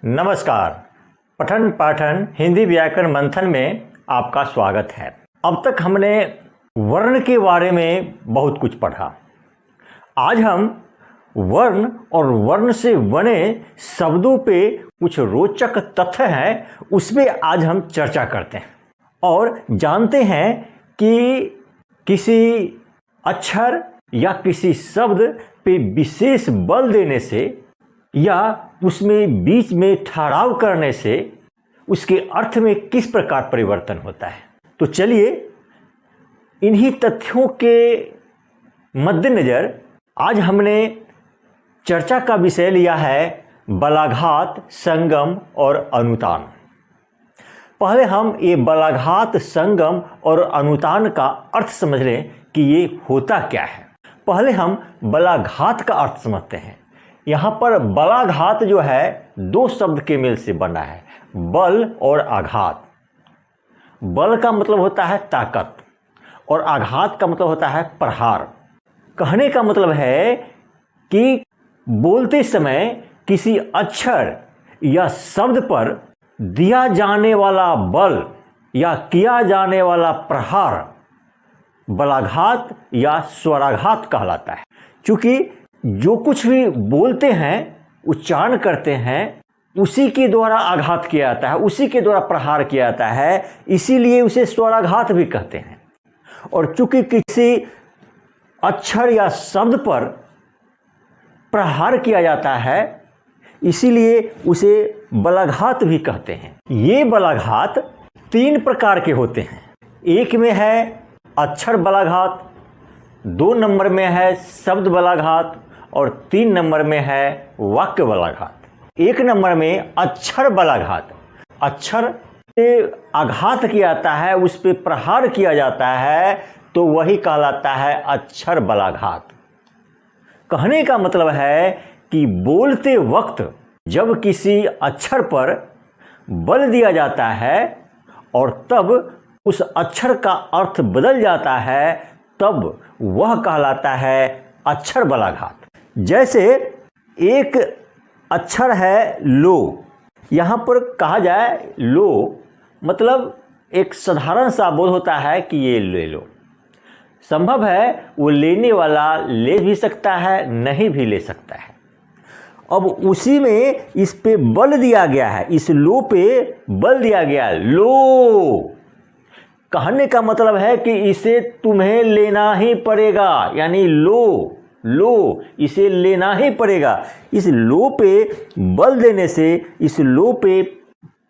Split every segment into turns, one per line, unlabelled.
नमस्कार। पठन पाठन हिंदी व्याकरण मंथन में आपका स्वागत है। अब तक हमने वर्ण के बारे में बहुत कुछ पढ़ा। आज हम वर्ण और वर्ण से बने शब्दों पे कुछ रोचक तथ्य हैं, उसमें आज हम चर्चा करते हैं और जानते हैं कि किसी अक्षर या किसी शब्द पे विशेष बल देने से या उसमें बीच में ठहराव करने से उसके अर्थ में किस प्रकार परिवर्तन होता है। तो चलिए इन्हीं तथ्यों के मद्देनज़र आज हमने चर्चा का विषय लिया है बलाघात, संगम और अनुतान। पहले हम ये बलाघात, संगम और अनुतान का अर्थ समझ लें कि ये होता क्या है। पहले हम बलाघात का अर्थ समझते हैं। यहाँ पर बलाघात जो है दो शब्द के मेल से बना है, बल और आघात। बल का मतलब होता है ताकत और आघात का मतलब होता है प्रहार। कहने का मतलब है कि बोलते समय किसी अक्षर या शब्द पर दिया जाने वाला बल या किया जाने वाला प्रहार बलाघात या स्वराघात कहलाता है। क्योंकि जो कुछ भी बोलते हैं, उच्चारण करते हैं, उसी के द्वारा आघात किया जाता है, उसी के द्वारा प्रहार किया जाता है, इसीलिए उसे स्वराघात भी कहते हैं। और चूंकि किसी अक्षर या शब्द पर प्रहार किया जाता है, इसीलिए उसे बलाघात भी कहते हैं। ये बलाघात तीन प्रकार के होते हैं। एक में है अक्षर बलाघात, 2 नंबर में है शब्द बलाघात और 3 नंबर में है वाक्य बलाघात। 1 नंबर में अक्षर बलाघात, अक्षर पे आघात किया जाता है, उस पे प्रहार किया जाता है, तो वही कहलाता है अक्षर बलाघात। कहने का मतलब है कि बोलते वक्त जब किसी अक्षर पर बल दिया जाता है और तब उस अक्षर का अर्थ बदल जाता है, तब वह कहलाता है अक्षर बलाघात। जैसे एक अक्षर है लो, यहाँ पर कहा जाए लो मतलब एक साधारण सा बोध होता है कि ये ले लो। संभव है वो लेने वाला ले भी सकता है, नहीं भी ले सकता है। अब उसी में इस पे बल दिया गया है, इस लो पे बल दिया गया है, लो। कहने का मतलब है कि इसे तुम्हें लेना ही पड़ेगा, यानी लो लो, इसे लेना ही पड़ेगा। इस लो पे बल देने से, इस लो पे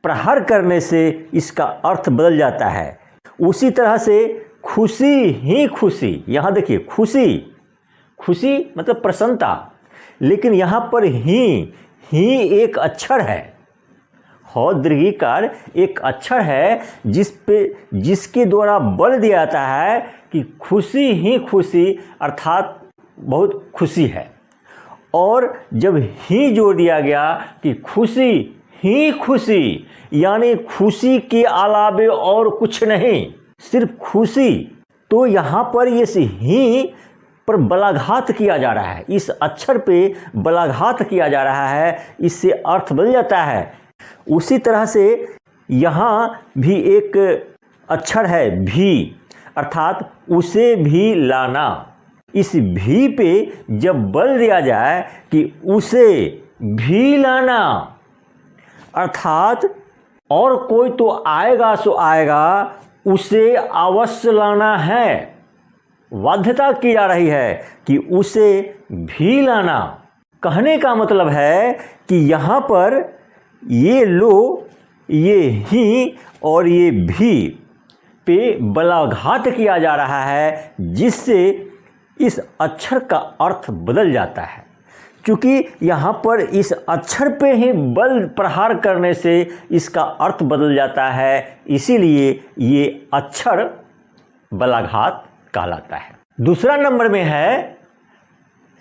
प्रहार करने से इसका अर्थ बदल जाता है। उसी तरह से खुशी ही खुशी, यहाँ देखिए खुशी, खुशी मतलब प्रसन्नता, लेकिन यहाँ पर ही एक अक्षर है, ह दीर्घिकार एक अक्षर है जिसके द्वारा बल दिया जाता है कि खुशी ही खुशी, अर्थात बहुत खुशी है। और जब ही जोड़ दिया गया कि खुशी ही खुशी, यानी खुशी के अलावे और कुछ नहीं, सिर्फ खुशी, तो यहाँ पर ये ही पर बलाघात किया जा रहा है, इस अक्षर पे बलाघात किया जा रहा है, इससे अर्थ बदल जाता है। उसी तरह से यहाँ भी एक अक्षर है भी, अर्थात उसे भी लाना। इस भी पे जब बल दिया जाए कि उसे भी लाना, अर्थात और कोई तो आएगा सो आएगा, उसे अवश्य लाना है, बाध्यता की जा रही है कि उसे भी लाना। कहने का मतलब है कि यहाँ पर ये लो, ये ही और ये भी पे बलाघात किया जा रहा है, जिससे इस अक्षर का अर्थ बदल जाता है। क्योंकि यहाँ पर इस अक्षर पे ही बल प्रहार करने से इसका अर्थ बदल जाता है, इसीलिए ये अक्षर बलाघात कहलाता है। दूसरा नंबर में है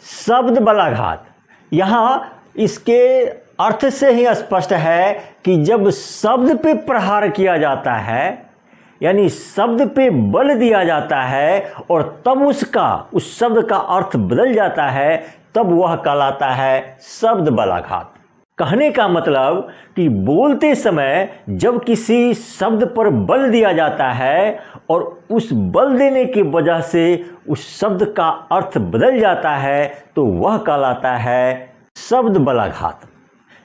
शब्द बलाघात। यहाँ इसके अर्थ से ही स्पष्ट है कि जब शब्द पे प्रहार किया जाता है, यानी शब्द पे बल दिया जाता है और तब उस शब्द का अर्थ बदल जाता है, तब वह कहलाता है शब्द बलाघात। कहने का मतलब कि बोलते समय जब किसी शब्द पर बल दिया जाता है और उस बल देने की वजह से उस शब्द का अर्थ बदल जाता है तो वह कहलाता है शब्द बलाघात।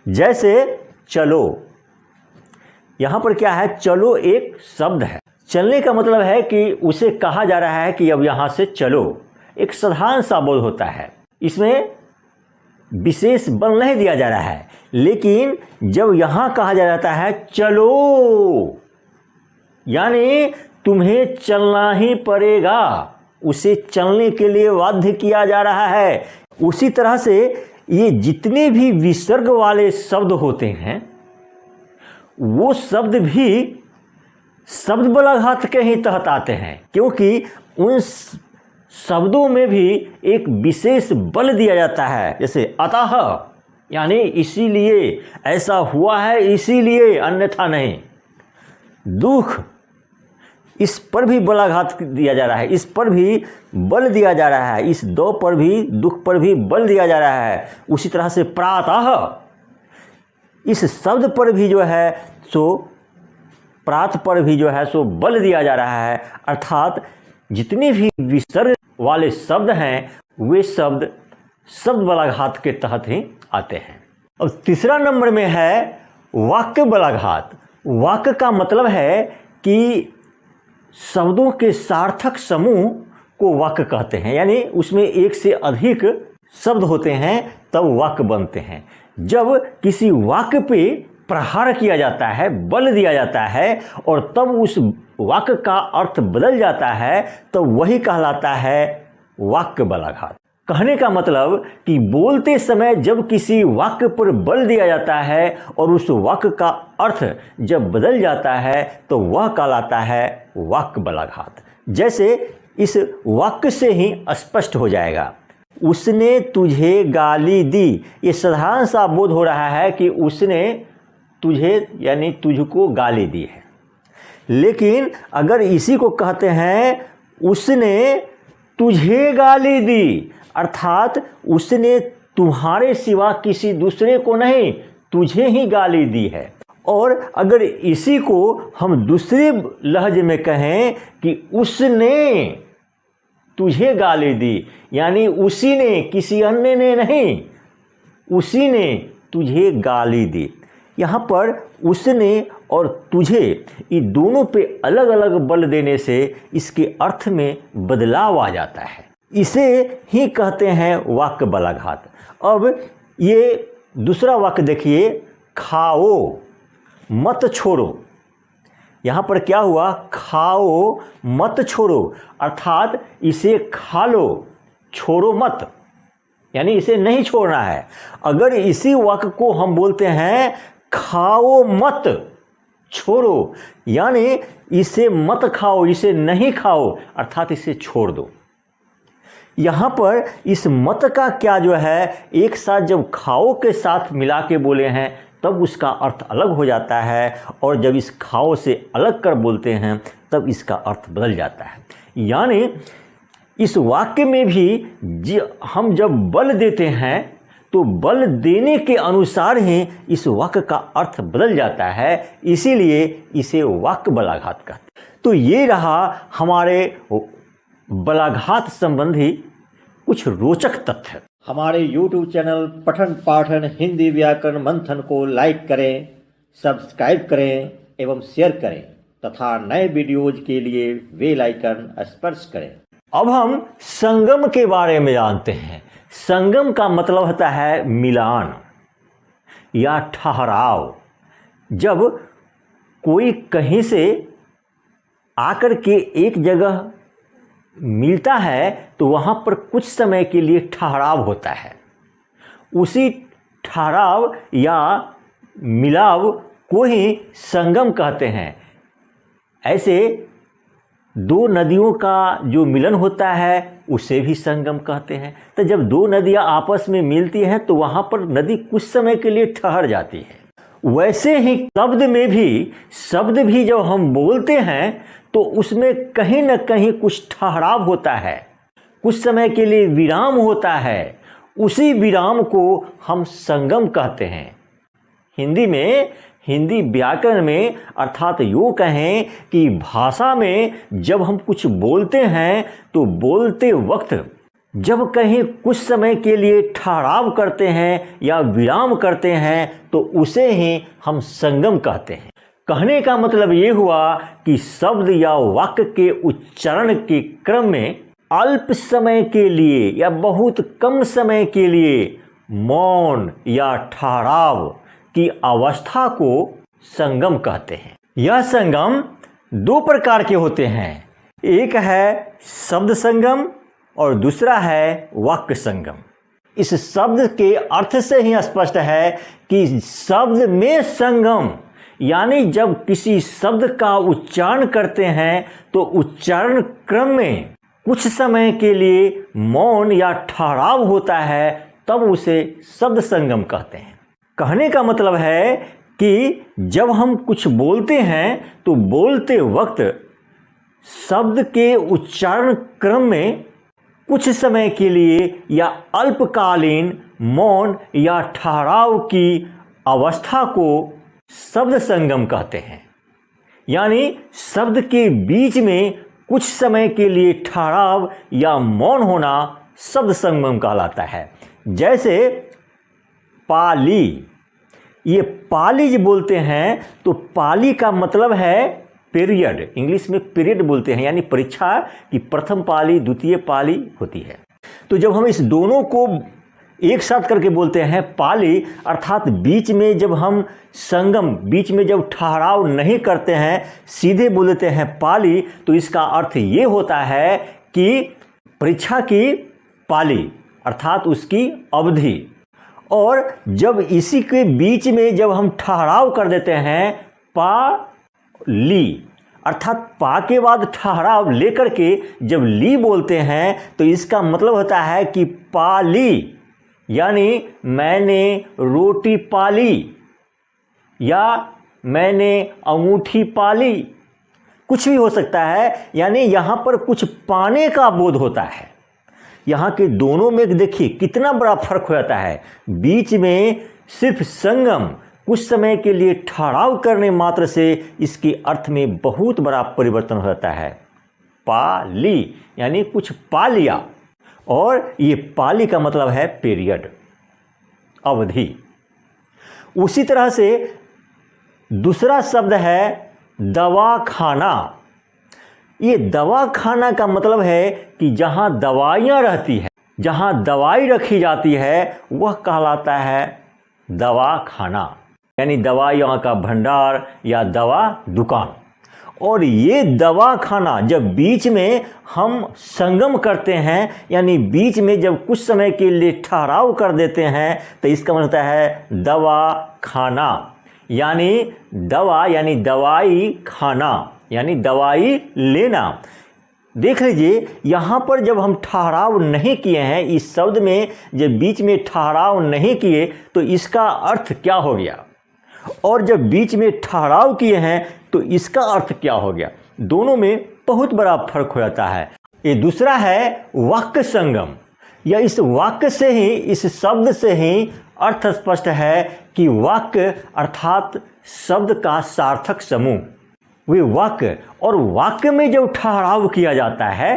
जैसे चलो, यहाँ पर क्या है, चलो एक शब्द है। चलने का मतलब है कि उसे कहा जा रहा है कि अब यहाँ से चलो, एक साधारण सा बोध होता है, इसमें विशेष बल नहीं दिया जा रहा है। लेकिन जब यहाँ कहा जा जाता है चलो, यानी तुम्हें चलना ही पड़ेगा, उसे चलने के लिए बाध्य किया जा रहा है। उसी तरह से ये जितने भी विसर्ग वाले शब्द होते हैं वो शब्द भी शब्द बलाघात के ही तहत आते हैं, क्योंकि उन शब्दों में भी एक विशेष बल दिया जाता है। जैसे अतः, यानी इसीलिए, ऐसा हुआ है इसीलिए, अन्यथा नहीं। दुख, इस पर भी बलाघात दिया जा रहा है, इस पर भी बल दिया जा रहा है, इस दो पर भी, दुख पर भी बल दिया जा रहा है। उसी तरह से प्रातः, इस शब्द पर भी जो है सो, प्रात पर भी जो है सो बल दिया जा रहा है। अर्थात जितने भी विसर्ग वाले शब्द हैं वे शब्द शब्द बलाघात के तहत ही आते हैं। अब तीसरा नंबर में है वाक्य बलाघात। वाक्य का मतलब है कि शब्दों के सार्थक समूह को वाक्य कहते हैं, यानी उसमें एक से अधिक शब्द होते हैं तब वाक्य बनते हैं। जब किसी वाक्य पे प्रहार किया जाता है, बल दिया जाता है और तब उस वाक्य का अर्थ बदल जाता है तो वही कहलाता है वाक्य बलाघात। कहने का मतलब कि बोलते समय जब किसी वाक्य पर बल दिया जाता है और उस वाक्य का अर्थ जब बदल जाता है तो वह कहलाता है वाक्य बलाघात। जैसे इस वाक्य से ही स्पष्ट हो जाएगा, उसने तुझे गाली दी। ये साधारण सा बोध हो रहा है कि उसने तुझे यानी तुझको गाली दी है। लेकिन अगर इसी को कहते हैं उसने तुझे गाली दी, अर्थात उसने तुम्हारे सिवा किसी दूसरे को नहीं, तुझे ही गाली दी है। और अगर इसी को हम दूसरे लहजे में कहें कि उसने तुझे गाली दी, यानी उसी ने, किसी अन्य ने नहीं, उसी ने तुझे गाली दी। यहाँ पर उसने और तुझे, ये दोनों पे अलग अलग बल देने से इसके अर्थ में बदलाव आ जाता है। इसे ही कहते हैं वाक्य बलाघात। अब ये दूसरा वाक्य देखिए, खाओ मत छोड़ो। यहाँ पर क्या हुआ, खाओ मत छोड़ो, अर्थात इसे खा लो, छोड़ो मत, यानी इसे नहीं छोड़ना है। अगर इसी वाक्य को हम बोलते हैं खाओ मत छोड़ो, यानी इसे मत खाओ, इसे नहीं खाओ, अर्थात इसे छोड़ दो। यहाँ पर इस मत का क्या जो है, एक साथ जब खाओ के साथ मिला के बोले हैं तब उसका अर्थ अलग हो जाता है, और जब इस खाओ से अलग कर बोलते हैं तब इसका अर्थ बदल जाता है। यानी इस वाक्य में भी हम जब बल देते हैं तो बल देने के अनुसार ही इस वाक्य का अर्थ बदल जाता है, इसीलिए इसे वाक्य बलाघात कहते हैं। तो ये रहा हमारे बलाघात संबंधी कुछ रोचक तथ्य। हमारे YouTube चैनल पठन पाठन हिंदी व्याकरण मंथन को लाइक करें, सब्सक्राइब करें एवं शेयर करें तथा नए वीडियोज के लिए बेल आइकन स्पर्श करें। अब हम संगम के बारे में जानते हैं। संगम का मतलब होता है मिलान या ठहराव। जब कोई कहीं से आकर के एक जगह मिलता है तो वहाँ पर कुछ समय के लिए ठहराव होता है। उसी ठहराव या मिलाव को ही संगम कहते हैं। ऐसे दो नदियों का जो मिलन होता है उसे भी संगम कहते हैं। तो जब दो नदियाँ आपस में मिलती हैं तो वहाँ पर नदी कुछ समय के लिए ठहर जाती है। वैसे ही शब्द भी जब हम बोलते हैं तो उसमें कहीं न कहीं कुछ ठहराव होता है, कुछ समय के लिए विराम होता है। उसी विराम को हम संगम कहते हैं। हिंदी में, हिंदी व्याकरण में, अर्थात यूँ कहें कि भाषा में जब हम कुछ बोलते हैं तो बोलते वक्त जब कहीं कुछ समय के लिए ठहराव करते हैं या विराम करते हैं तो उसे ही हम संगम कहते हैं। कहने का मतलब ये हुआ कि शब्द या वाक्य के उच्चारण के क्रम में अल्प समय के लिए या बहुत कम समय के लिए मौन या ठहराव की अवस्था को संगम कहते हैं। यह संगम दो प्रकार के होते हैं, एक है शब्द संगम और दूसरा है वाक्य संगम। इस शब्द के अर्थ से ही स्पष्ट है कि शब्द में संगम, यानी जब किसी शब्द का उच्चारण करते हैं तो उच्चारण क्रम में कुछ समय के लिए मौन या ठहराव होता है, तब उसे शब्द संगम कहते हैं। कहने का मतलब है कि जब हम कुछ बोलते हैं तो बोलते वक्त शब्द के उच्चारण क्रम में कुछ समय के लिए या अल्पकालीन मौन या ठहराव की अवस्था को शब्द संगम कहते हैं। यानी शब्द के बीच में कुछ समय के लिए ठहराव या मौन होना शब्द संगम कहलाता है। जैसे पाली, ये पाली जो बोलते हैं तो पाली का मतलब है पीरियड, इंग्लिश में पीरियड बोलते हैं, यानी परीक्षा की प्रथम पाली द्वितीय पाली होती है। तो जब हम इस दोनों को एक साथ करके बोलते हैं पाली, अर्थात बीच में जब हम संगम, बीच में जब ठहराव नहीं करते हैं, सीधे बोल देते हैं पाली, तो इसका अर्थ ये होता है कि परीक्षा की पाली अर्थात उसकी अवधि। और जब इसी के बीच में जब हम ठहराव कर देते हैं पाली, अर्थात पा के बाद ठहराव लेकर के जब ली बोलते हैं तो इसका मतलब होता है कि पाली, यानी मैंने रोटी पाली या मैंने अंगूठी पाली, कुछ भी हो सकता है। यानी यहाँ पर कुछ पाने का बोध होता है। यहाँ के दोनों में देखिए कितना बड़ा फर्क हो जाता है। बीच में सिर्फ संगम, कुछ समय के लिए ठहराव करने मात्र से इसके अर्थ में बहुत बड़ा परिवर्तन हो जाता है। पाली यानी कुछ पा लिया, और ये पाली का मतलब है पीरियड, अवधि। उसी तरह से दूसरा शब्द है दवाखाना। ये दवाखाना का मतलब है कि जहाँ दवाइयाँ रहती है, जहाँ दवाई रखी जाती है, वह कहलाता है दवाखाना, यानी दवाइयों का भंडार या दवा दुकान। और ये दवाखाना जब बीच में हम संगम करते हैं, यानी बीच में जब कुछ समय के लिए ठहराव कर देते हैं, तो इसका मतलब होता है दवा खाना, यानी दवा यानी दवाई खाना, यानी दवाई लेना। देख लीजिए यहाँ पर जब हम ठहराव नहीं किए हैं, इस शब्द में जब बीच में ठहराव नहीं किए तो इसका अर्थ क्या हो गया, और जब बीच में ठहराव किए हैं तो इसका अर्थ क्या हो गया। दोनों में बहुत बड़ा फर्क हो जाता है। ये दूसरा है वाक्य संगम, या इस वाक्य से ही, इस शब्द से ही अर्थ स्पष्ट है कि वाक्य अर्थात शब्द का सार्थक समूह, वे वाक्य। और वाक्य में जब ठहराव किया जाता है,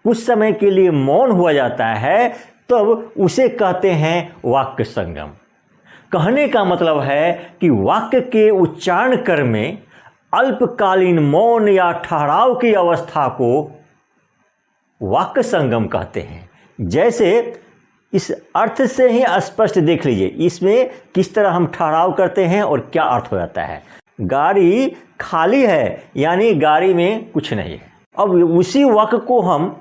कुछ समय के लिए मौन हुआ जाता है, तब उसे कहते हैं वाक्य संगम। कहने का मतलब है कि वाक्य के उच्चारण क्रम में अल्पकालीन मौन या ठहराव की अवस्था को वाक्य संगम कहते हैं। जैसे इस अर्थ से ही स्पष्ट देख लीजिए इसमें किस तरह हम ठहराव करते हैं और क्या अर्थ हो जाता है। गाड़ी खाली है, यानी गाड़ी में कुछ नहीं है। अब उसी वाक्य को हम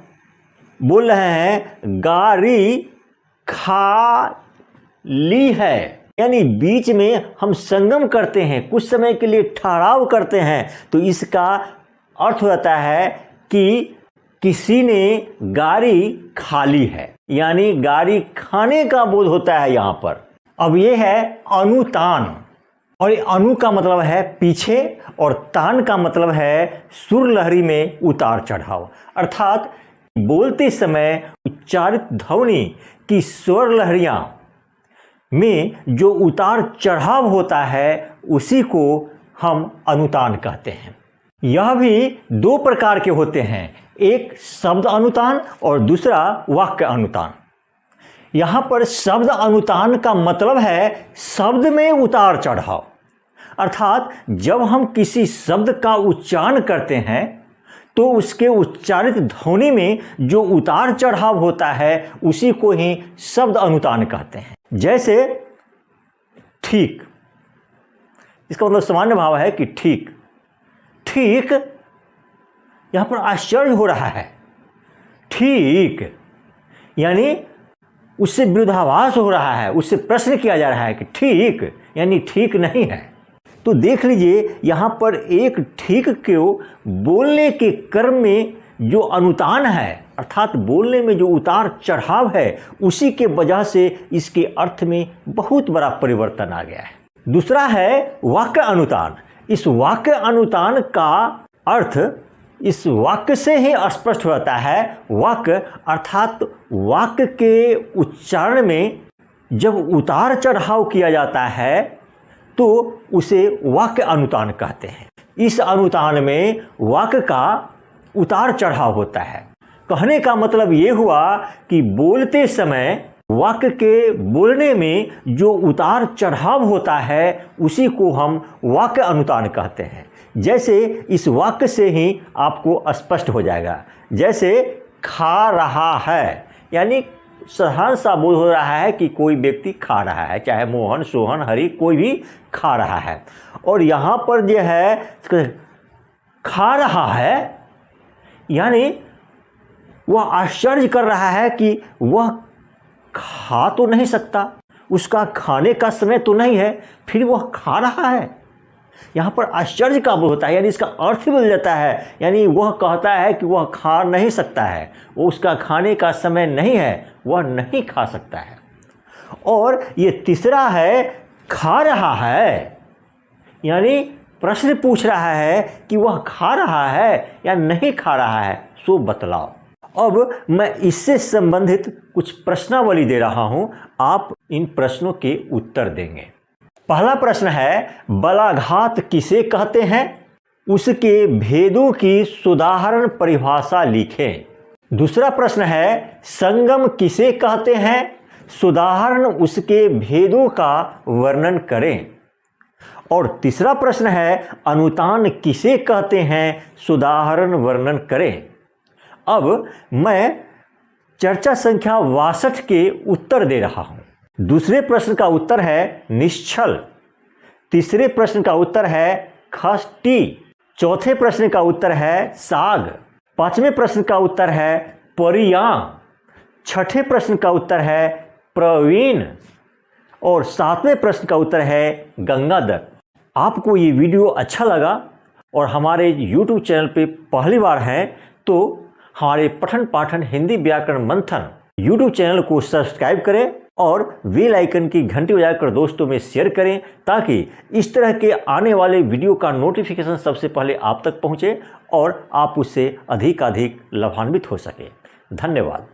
बोल रहे हैं गाड़ी खाली है, यानी बीच में हम संगम करते हैं, कुछ समय के लिए ठहराव करते हैं, तो इसका अर्थ हो जाता है कि किसी ने गाड़ी खाली है, यानी गाड़ी खाने का बोध होता है यहाँ पर। अब ये है अनुतान, और अनु का मतलब है पीछे, और तान का मतलब है सुर लहरी में उतार चढ़ाव, अर्थात बोलते समय उच्चारित ध्वनि की स्वर लहरियाँ में जो उतार चढ़ाव होता है उसी को हम अनुतान कहते हैं। यह भी दो प्रकार के होते हैं, एक शब्द अनुतान और दूसरा वाक्य अनुतान। यहाँ पर शब्द अनुतान का मतलब है शब्द में उतार चढ़ाव, अर्थात जब हम किसी शब्द का उच्चारण करते हैं तो उसके उच्चारित ध्वनि में जो उतार चढ़ाव होता है उसी को ही शब्द अनुतान कहते हैं। जैसे ठीक, इसका मतलब सामान्य भाव है कि ठीक। ठीक, यहाँ पर आश्चर्य हो रहा है। ठीक यानी उससे विरोधाभास हो रहा है, उससे प्रश्न किया जा रहा है कि ठीक यानी ठीक नहीं है। तो देख लीजिए यहाँ पर एक ठीक को बोलने के क्रम में जो अनुतान है, अर्थात बोलने में जो उतार चढ़ाव है, उसी के वजह से इसके अर्थ में बहुत बड़ा परिवर्तन आ गया है। दूसरा है वाक्य अनुतान। इस वाक्य अनुतान का अर्थ इस वाक्य से ही स्पष्ट होता है। वाक्य अर्थात वाक्य के उच्चारण में जब उतार चढ़ाव किया जाता है तो उसे वाक्य अनुतान कहते हैं। इस अनुतान में वाक्य का उतार चढ़ाव होता है। कहने का मतलब ये हुआ कि बोलते समय वाक्य के बोलने में जो उतार चढ़ाव होता है उसी को हम वाक्य अनुतान कहते हैं। जैसे इस वाक्य से ही आपको स्पष्ट हो जाएगा, जैसे खा रहा है, यानी साधारण सा बोध हो रहा है कि कोई व्यक्ति खा रहा है, चाहे मोहन, सोहन, हरि, कोई भी खा रहा है। और यहाँ पर जो है खा रहा है यानी वह आश्चर्य कर रहा है कि वह खा तो नहीं सकता, उसका खाने का समय तो नहीं है, फिर वह खा रहा है। यहाँ पर आश्चर्य का बोध होता है, यानी इसका अर्थ मिल जाता है। यानी वह कहता है कि वह खा नहीं सकता है, वो उसका खाने का समय नहीं है, वह नहीं खा सकता है। और ये तीसरा है खा रहा है, यानी प्रश्न पूछ रहा है कि वह खा रहा है या नहीं खा रहा है, सो बतलाओ। अब मैं इससे संबंधित कुछ प्रश्नावली दे रहा हूं, आप इन प्रश्नों के उत्तर देंगे। पहला प्रश्न है बलाघात किसे कहते हैं, उसके भेदों की सुधारण परिभाषा लिखें। दूसरा प्रश्न है संगम किसे कहते हैं, सुधारण उसके भेदों का वर्णन करें। और तीसरा प्रश्न है अनुतान किसे कहते हैं, सुधारण वर्णन करें। अब मैं चर्चा संख्या 62 के उत्तर दे रहा हूं। दूसरे प्रश्न का उत्तर है निश्चल, तीसरे प्रश्न का उत्तर है खष्टी, चौथे प्रश्न का उत्तर है साग, पांचवें प्रश्न का उत्तर है परिया, छठे प्रश्न का उत्तर है प्रवीण और सातवें प्रश्न का उत्तर है गंगाधर। आपको ये वीडियो अच्छा लगा और हमारे YouTube चैनल पे पहली बार हैं तो हमारे पठन पाठन हिंदी व्याकरण मंथन YouTube चैनल को सब्सक्राइब करें और बेल आइकन की घंटी बजाकर दोस्तों में शेयर करें, ताकि इस तरह के आने वाले वीडियो का नोटिफिकेशन सबसे पहले आप तक पहुंचे और आप उससे अधिकाधिक लाभान्वित हो सके। धन्यवाद।